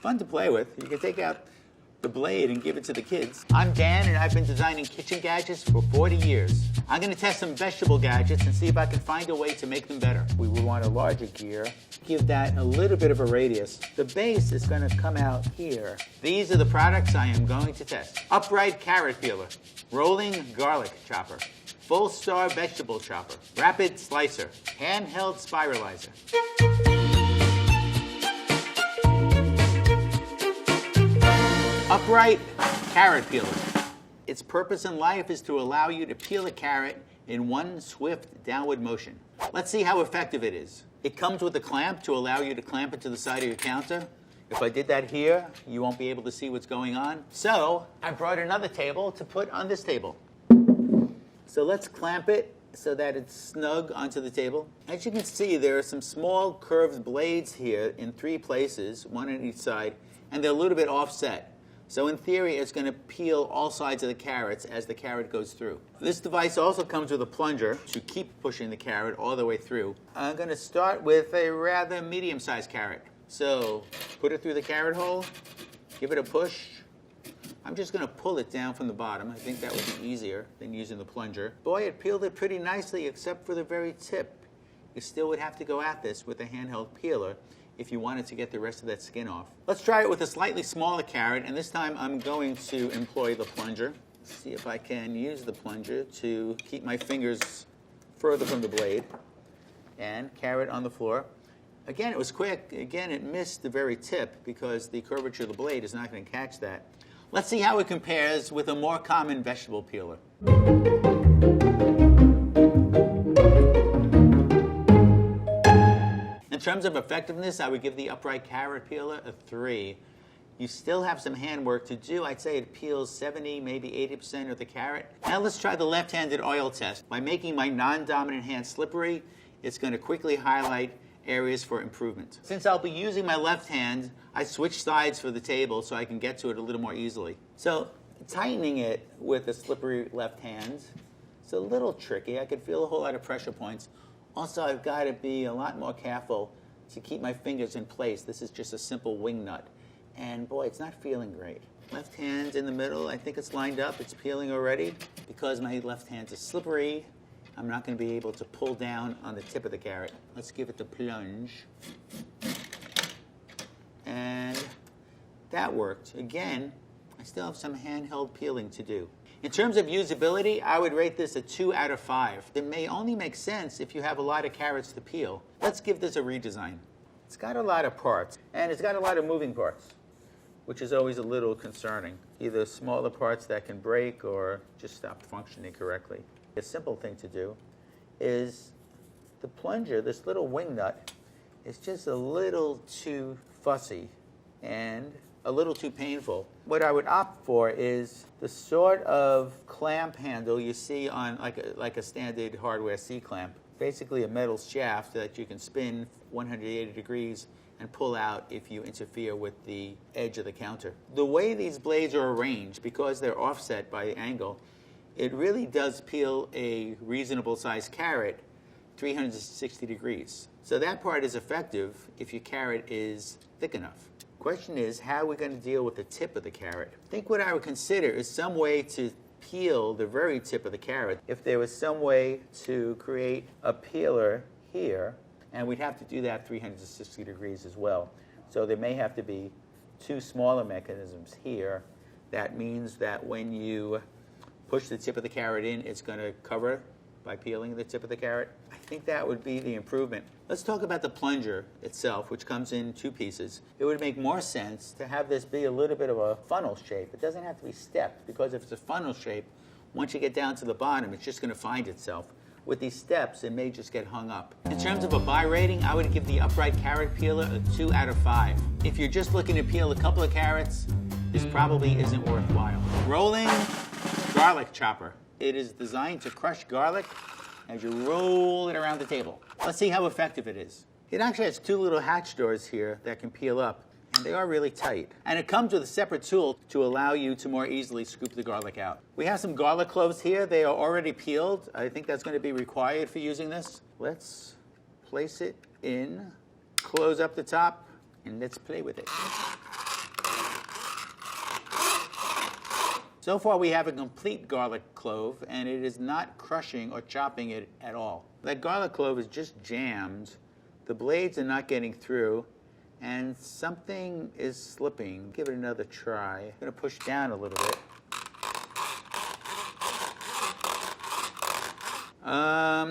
Fun to play with. You can take out the blade and give it to the kids. I'm Dan, and I've been designing kitchen gadgets for 40 years. I'm going to test some vegetable gadgets and see if I can find a way to make them better. We would want a larger gear. Give that a little bit of a radius. The base is going to come out here. These are the products I am going to test. Upright carrot peeler, rolling garlic chopper, full star vegetable chopper, rapid slicer, handheld spiralizer. Upright carrot peeler. Its purpose in life is to allow you to peel a carrot in one swift downward motion. Let's see how effective it is. It comes with a clamp to allow you to clamp it to the side of your counter. If I did that here, you won't be able to see what's going on. So I brought another table to put on this table. So let's clamp it so that it's snug onto the table. As you can see, there are some small curved blades here in 3 places, one on each side, and they're a little bit offset. So in theory, it's going to peel all sides of the carrots as the carrot goes through. This device also comes with a plunger to keep pushing the carrot all the way through. I'm going to start with a rather medium-sized carrot. So put it through the carrot hole, give it a push. I'm just going to pull it down from the bottom. I think that would be easier than using the plunger. Boy, it peeled it pretty nicely except for the very tip. You still would have to go at this with a handheld peeler if you wanted to get the rest of that skin off. Let's try it with a slightly smaller carrot, and this time I'm going to employ the plunger. See if I can use the plunger to keep my fingers further from the blade. And carrot on the floor. Again, it was quick. Again, it missed the very tip because the curvature of the blade is not going to catch that. Let's see how it compares with a more common vegetable peeler. In terms of effectiveness, I would give the upright carrot peeler a 3. You still have some hand work to do. I'd say it peels 70, maybe 80% of the carrot. Now let's try the left-handed oil test. By making my non-dominant hand slippery, it's going to quickly highlight areas for improvement. Since I'll be using my left hand, I switched sides for the table so I can get to it a little more easily. So tightening it with a slippery left hand is a little tricky. I could feel a whole lot of pressure points. Also, I've got to be a lot more careful to keep my fingers in place. This is just a simple wing nut. And boy, it's not feeling great. Left hand in the middle, I think it's lined up. It's peeling already. Because my left hand is slippery, I'm not going to be able to pull down on the tip of the carrot. Let's give it the plunge. And that worked. Again, I still have some handheld peeling to do. In terms of usability, I would rate this a 2 out of 5. It may only make sense if you have a lot of carrots to peel. Let's give this a redesign. It's got a lot of parts, and it's got a lot of moving parts, which is always a little concerning. Either smaller parts that can break or just stop functioning correctly. A simple thing to do is the plunger, this little wing nut, is just a little too fussy and a little too painful. What I would opt for is the sort of clamp handle you see on like a standard hardware C-clamp. Basically a metal shaft that you can spin 180 degrees and pull out if you interfere with the edge of the counter. The way these blades are arranged, because they're offset by the angle, it really does peel a reasonable sized carrot 360 degrees. So that part is effective if your carrot is thick enough. Question is, how are we going to deal with the tip of the carrot? I think what I would consider is some way to peel the very tip of the carrot. If there was some way to create a peeler here, and we'd have to do that 360 degrees as well. So there may have to be 2 smaller mechanisms here. That means that when you push the tip of the carrot in, it's going to cover by peeling the tip of the carrot. I think that would be the improvement. Let's talk about the plunger itself, which comes in 2 pieces. It would make more sense to have this be a little bit of a funnel shape. It doesn't have to be stepped, because if it's a funnel shape, once you get down to the bottom, it's just going to find itself. With these steps, it may just get hung up. In terms of a buy rating, I would give the upright carrot peeler a 2 out of 5. If you're just looking to peel a couple of carrots, this probably isn't worthwhile. Rolling garlic chopper. It is designed to crush garlic as you roll it around the table. Let's see how effective it is. It actually has 2 little hatch doors here that can peel up, and they are really tight. And it comes with a separate tool to allow you to more easily scoop the garlic out. We have some garlic cloves here. They are already peeled. I think that's going to be required for using this. Let's place it in, close up the top, and let's play with it. So far we have a complete garlic clove, and it is not crushing or chopping it at all. That garlic clove is just jammed. The blades are not getting through, and something is slipping. Give it another try. I'm going to push down a little bit.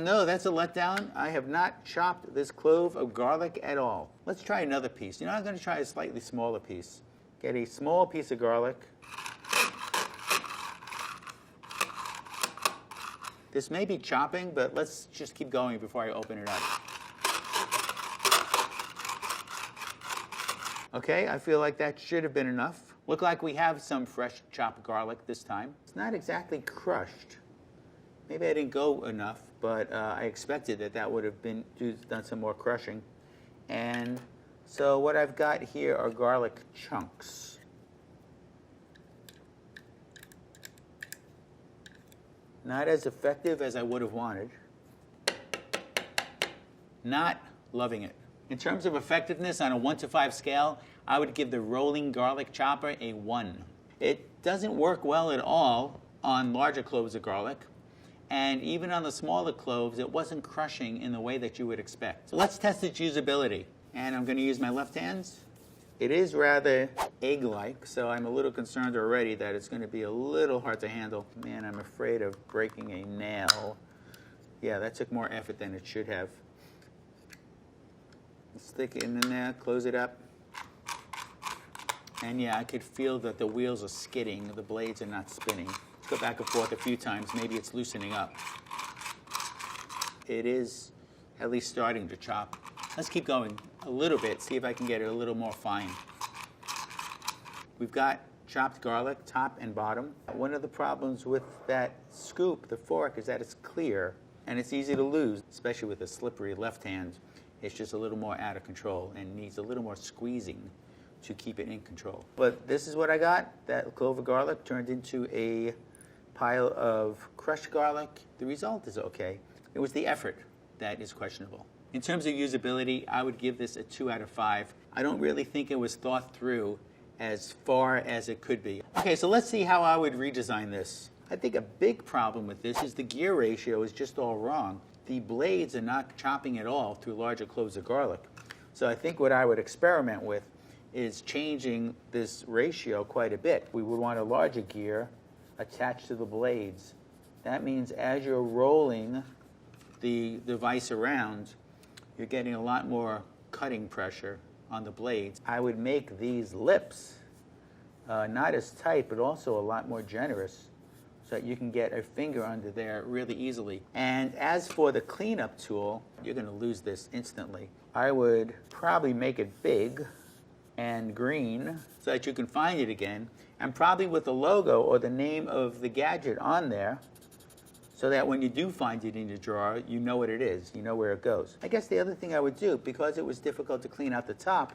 No, that's a letdown. I have not chopped this clove of garlic at all. Let's try another piece. I'm going to try a slightly smaller piece. Get a small piece of garlic. This may be chopping, but let's just keep going before I open it up. Okay, I feel like that should have been enough. Look like we have some fresh chopped garlic this time. It's not exactly crushed. Maybe I didn't go enough, but I expected that would have done some more crushing. And so what I've got here are garlic chunks. Not as effective as I would have wanted. Not loving it. In terms of effectiveness on a 1 to 5 scale, I would give the rolling garlic chopper a 1. It doesn't work well at all on larger cloves of garlic. And even on the smaller cloves, it wasn't crushing in the way that you would expect. So let's test its usability. And I'm going to use my left hand. It is rather egg-like, so I'm a little concerned already that it's going to be a little hard to handle. Man, I'm afraid of breaking a nail. Yeah, that took more effort than it should have. Stick it in there, close it up. And yeah, I could feel that the wheels are skidding. The blades are not spinning. Go back and forth a few times. Maybe it's loosening up. It is at least starting to chop. Let's keep going a little bit, see if I can get it a little more fine. We've got chopped garlic, top and bottom. One of the problems with that scoop, the fork, is that it's clear and it's easy to lose, especially with a slippery left hand. It's just a little more out of control and needs a little more squeezing to keep it in control. But this is what I got. That clove of garlic turned into a pile of crushed garlic. The result is okay. It was the effort that is questionable. In terms of usability, I would give this a 2 out of 5. I don't really think it was thought through as far as it could be. Okay, so let's see how I would redesign this. I think a big problem with this is the gear ratio is just all wrong. The blades are not chopping at all through larger cloves of garlic. So I think what I would experiment with is changing this ratio quite a bit. We would want a larger gear attached to the blades. That means as you're rolling the device around, you're getting a lot more cutting pressure on the blades. I would make these lips not as tight, but also a lot more generous, so that you can get a finger under there really easily. And as for the cleanup tool, you're going to lose this instantly. I would probably make it big and green so that you can find it again, and probably with the logo or the name of the gadget on there, so that when you do find it in your drawer, you know what it is, you know where it goes. I guess the other thing I would do, because it was difficult to clean out the top,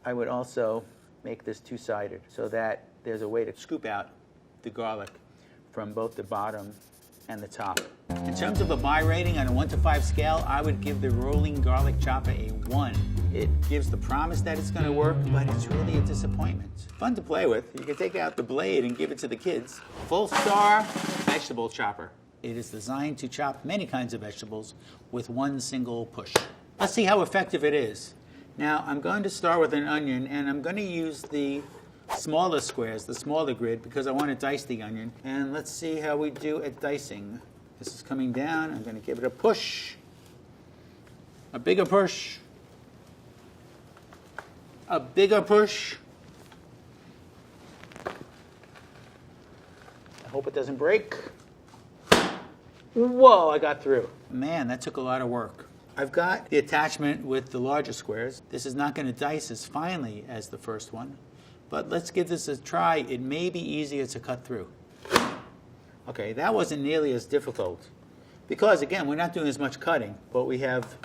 I would also make this two-sided so that there's a way to scoop out the garlic from both the bottom and the top. In terms of a buy rating on a 1 to 5 scale, I would give the rolling garlic chopper a 1. It gives the promise that it's going to work, but it's really a disappointment. Fun to play with. You can take out the blade and give it to the kids. Full star vegetable chopper. It is designed to chop many kinds of vegetables with one single push. Let's see how effective it is. Now, I'm going to start with an onion, and I'm going to use the smaller squares, the smaller grid, because I want to dice the onion. And let's see how we do at dicing. This is coming down. I'm going to give it a push. A bigger push. A bigger push. I hope it doesn't break. Whoa, I got through. Man, that took a lot of work. I've got the attachment with the larger squares. This is not going to dice as finely as the first one, but let's give this a try. It may be easier to cut through. Okay, that wasn't nearly as difficult because, again, we're not doing as much cutting, but we have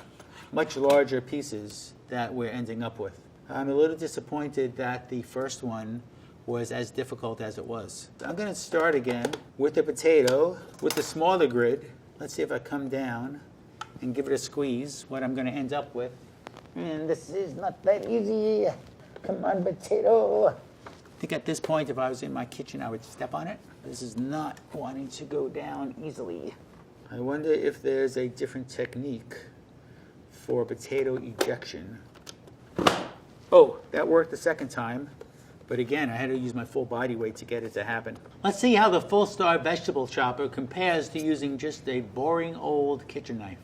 much larger pieces that we're ending up with. I'm a little disappointed that the first one was as difficult as it was. I'm going to start again with the potato, with the smaller grid. Let's see if I come down and give it a squeeze, what I'm going to end up with. And this is not that easy. Come on, potato. I think at this point, if I was in my kitchen, I would step on it. This is not wanting to go down easily. I wonder if there's a different technique for potato ejection. Oh, that worked the second time. But again, I had to use my full body weight to get it to happen. Let's see how the Full Star vegetable chopper compares to using just a boring old kitchen knife.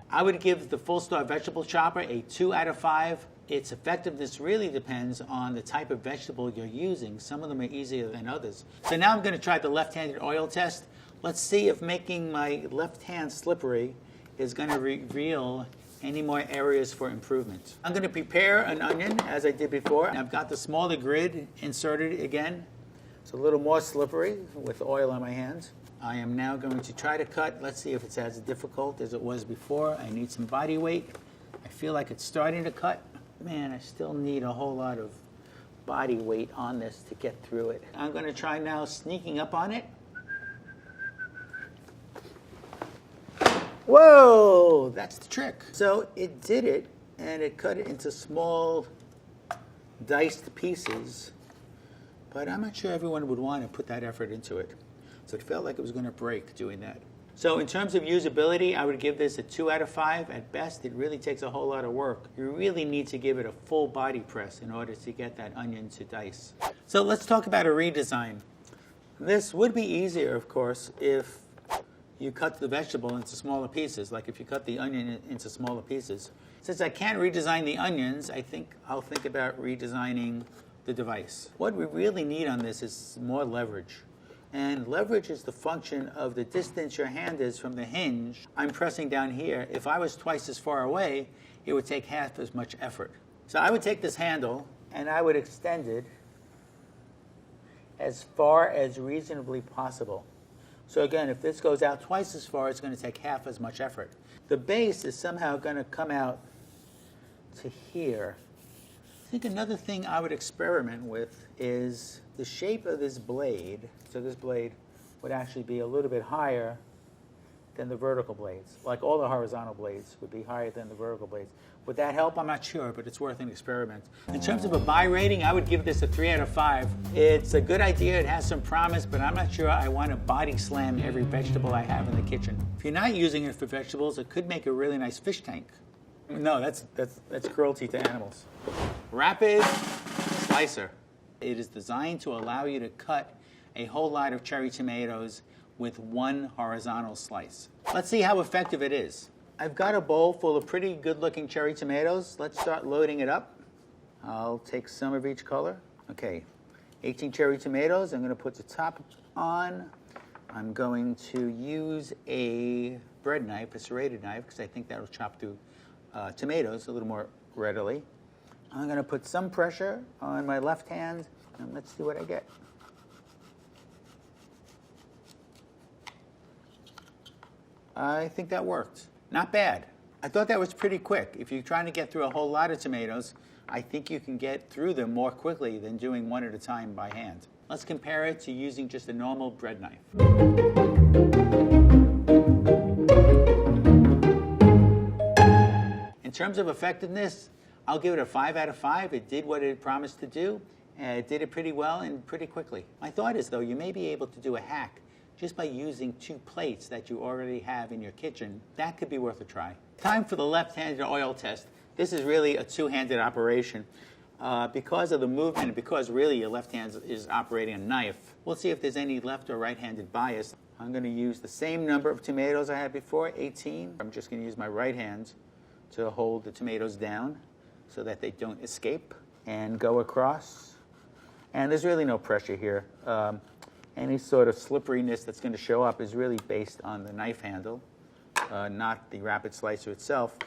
I would give the Full Star vegetable chopper a 2 out of 5. Its effectiveness really depends on the type of vegetable you're using. Some of them are easier than others. So now I'm going to try the left-handed oil test. Let's see if making my left hand slippery is going to reveal any more areas for improvement. I'm going to prepare an onion as I did before. I've got the smaller grid inserted again. It's a little more slippery with oil on my hands. I am now going to try to cut. Let's see if it's as difficult as it was before. I need some body weight. I feel like it's starting to cut. Man, I still need a whole lot of body weight on this to get through it. I'm going to try now sneaking up on it. Whoa, that's the trick. So it did it, and it cut it into small diced pieces, but I'm not sure everyone would want to put that effort into it. So it felt like it was going to break doing that. So in terms of usability, I would give this a 2 out of 5. At best, it really takes a whole lot of work. You really need to give it a full body press in order to get that onion to dice. So let's talk about a redesign. This would be easier, of course, if you cut the vegetable into smaller pieces, like if you cut the onion into smaller pieces. Since I can't redesign the onions, I think I'll think about redesigning the device. What we really need on this is more leverage. And leverage is the function of the distance your hand is from the hinge. I'm pressing down here. If I was twice as far away, it would take half as much effort. So I would take this handle and I would extend it as far as reasonably possible. So again, if this goes out twice as far, it's going to take half as much effort. The base is somehow going to come out to here. I think another thing I would experiment with is the shape of this blade. So this blade would actually be a little bit higher than the vertical blades. Like all the horizontal blades would be higher than the vertical blades. Would that help? I'm not sure, but it's worth an experiment. In terms of a buy rating, I would give this a 3 out of 5. It's a good idea. It has some promise, but I'm not sure I want to body slam every vegetable I have in the kitchen. If you're not using it for vegetables, it could make a really nice fish tank. No, that's cruelty to animals. Rapid Slicer. It is designed to allow you to cut a whole lot of cherry tomatoes with one horizontal slice. Let's see how effective it is. I've got a bowl full of pretty good-looking cherry tomatoes. Let's start loading it up. I'll take some of each color. Okay, 18 cherry tomatoes. I'm going to put the top on. I'm going to use a bread knife, a serrated knife, because I think that'll chop through tomatoes a little more readily. I'm going to put some pressure on my left hand, and let's see what I get. I think that worked. Not bad. I thought that was pretty quick. If you're trying to get through a whole lot of tomatoes, I think you can get through them more quickly than doing one at a time by hand. Let's compare it to using just a normal bread knife. In terms of effectiveness, I'll give it a 5 out of 5. It did what it promised to do, and it did it pretty well and pretty quickly. My thought is, though, you may be able to do a hack just by using 2 plates that you already have in your kitchen. That could be worth a try. Time for the left-handed oil test. This is really a 2-handed operation. Because of the movement and because really your left hand is operating a knife, we'll see if there's any left or right-handed bias. I'm going to use the same number of tomatoes I had before, 18. I'm just going to use my right hand to hold the tomatoes down so that they don't escape and go across. And there's really no pressure here. Any sort of slipperiness that's going to show up is really based on the knife handle, not the rapid slicer itself.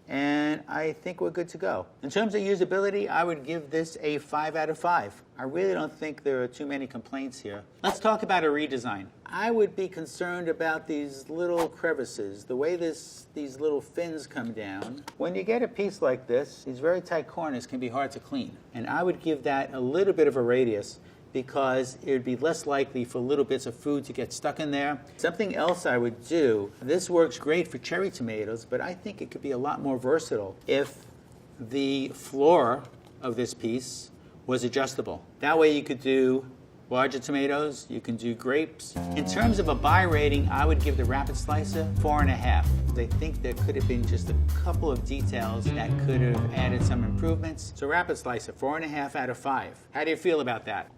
And I think we're good to go. In terms of usability, I would give this a 5 out of 5. I really don't think there are too many complaints here. Let's talk about a redesign. I would be concerned about these little crevices, the way these little fins come down. When you get a piece like this, these very tight corners can be hard to clean. And I would give that a little bit of a radius. because it would be less likely for little bits of food to get stuck in there. Something else I would do, this works great for cherry tomatoes, but I think it could be a lot more versatile if the floor of this piece was adjustable. That way you could do larger tomatoes, you can do grapes. In terms of a buy rating, I would give the Rapid Slicer 4.5. I think there could have been just a couple of details that could have added some improvements. So Rapid Slicer, 4.5 out of 5. How do you feel about that?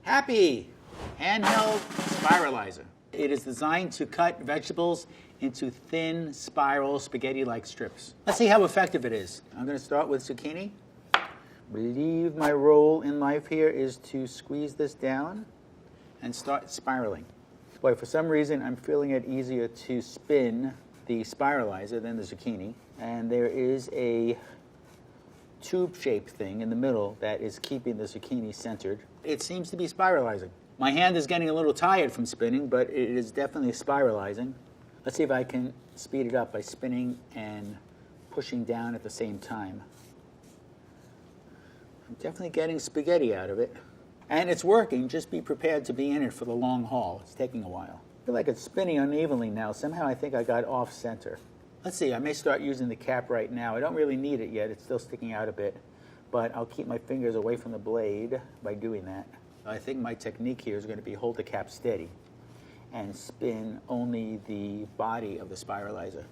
Happy! Handheld spiralizer. It is designed to cut vegetables into thin, spiral, spaghetti-like strips. Let's see how effective it is. I'm going to start with zucchini. I believe my role in life here is to squeeze this down and start spiraling. Boy, for some reason, I'm feeling it easier to spin the spiralizer than the zucchini. And there is a tube-shaped thing in the middle that is keeping the zucchini centered. It seems to be spiralizing. My hand is getting a little tired from spinning, but it is definitely spiralizing. Let's see if I can speed it up by spinning and pushing down at the same time. I'm definitely getting spaghetti out of it. And it's working. Just be prepared to be in it for the long haul. It's taking a while. I feel like it's spinning unevenly now. Somehow I think I got off center. Let's see, I may start using the cap right now. I don't really need it yet. It's still sticking out a bit. But I'll keep my fingers away from the blade by doing that. I think my technique here is going to be hold the cap steady and spin only the body of the spiralizer.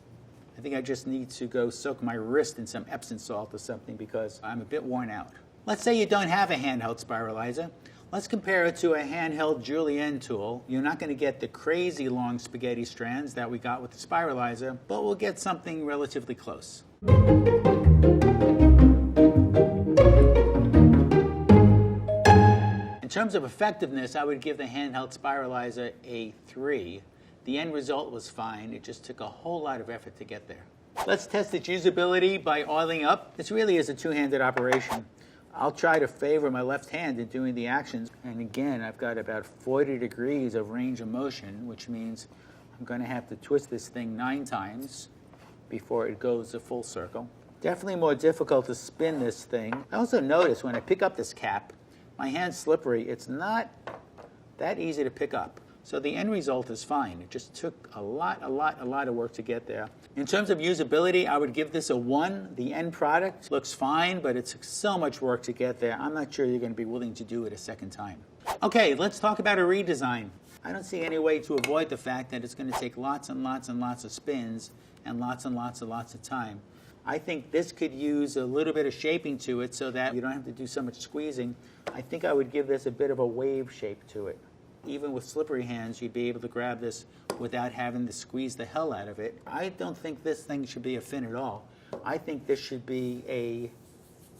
I think I just need to go soak my wrist in some Epsom salt or something because I'm a bit worn out. Let's say you don't have a handheld spiralizer. Let's compare it to a handheld julienne tool. You're not going to get the crazy long spaghetti strands that we got with the spiralizer, but we'll get something relatively close. In terms of effectiveness, I would give the handheld spiralizer a 3. The end result was fine. It just took a whole lot of effort to get there. Let's test its usability by oiling up. This really is a two-handed operation. I'll try to favor my left hand in doing the actions. And again, I've got about 40 degrees of range of motion, which means I'm going to have to twist this thing 9 times before it goes a full circle. Definitely more difficult to spin this thing. I also notice when I pick up this cap, my hand's slippery. It's not that easy to pick up. So the end result is fine. It just took a lot of work to get there. In terms of usability, I would give this a 1. The end product looks fine, but it took so much work to get there. I'm not sure you're going to be willing to do it a second time. Okay, let's talk about a redesign. I don't see any way to avoid the fact that it's going to take lots and lots and lots of spins and lots of time. I think this could use a little bit of shaping to it so that you don't have to do so much squeezing. I think I would give this a bit of a wave shape to it. Even with slippery hands, you'd be able to grab this without having to squeeze the hell out of it. I don't think this thing should be a fin at all. I think this should be a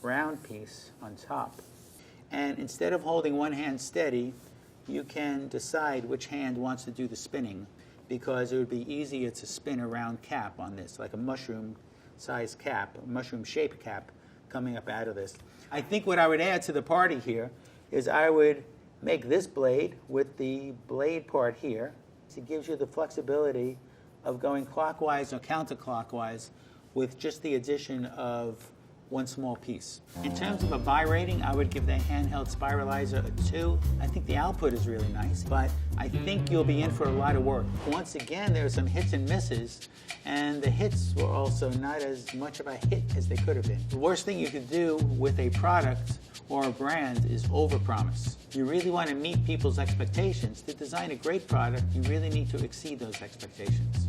round piece on top. And instead of holding one hand steady, you can decide which hand wants to do the spinning, because it would be easier to spin a round cap on this, like a mushroom-sized cap, a mushroom-shaped cap coming up out of this. I think what I would add to the party here is I would make this blade with the blade part here. It gives you the flexibility of going clockwise or counterclockwise with just the addition of one small piece. In terms of a buy rating, I would give the handheld spiralizer a 2. I think the output is really nice, but I think you'll be in for a lot of work. Once again, there are some hits and misses, and the hits were also not as much of a hit as they could have been. The worst thing you could do with a product or a brand is overpromise. You really want to meet people's expectations. To design a great product, you really need to exceed those expectations.